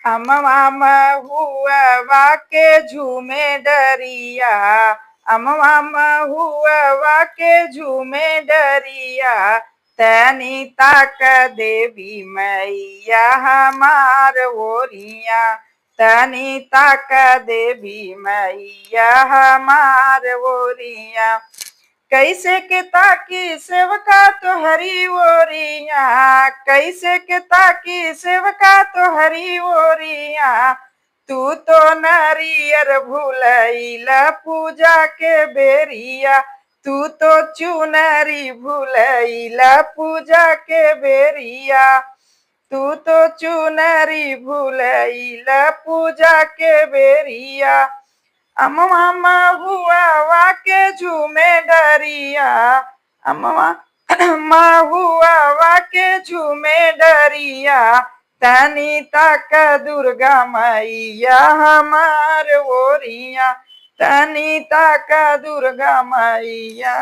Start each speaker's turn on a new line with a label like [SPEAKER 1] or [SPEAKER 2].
[SPEAKER 1] अमवा महुआ के झूमे डरिया, अमवा महुआ के झूमे डरिया, तनी ताक देवी मैया हमार ओरिया, तनी ताक देवी मैया हमार ओरिया। कैसे के ताकी सेवका तो हरी ओरिया, कैसे के ताकी सेवका तो हरी ओरिया, तू तो नारियर भूलैला पूजा के बेरिया, तू तो चुनरी भूलैला पूजा के बेरिया, तू तो चुनरी भूलैला पूजा के बेरिया। अमवा महुआ के झूमे डरिया, अमवा महुआ के झूमे डरिया, तनी ताक दुर्गा मैया हमार ओरिया, तनी ताक दुर्गा मैया।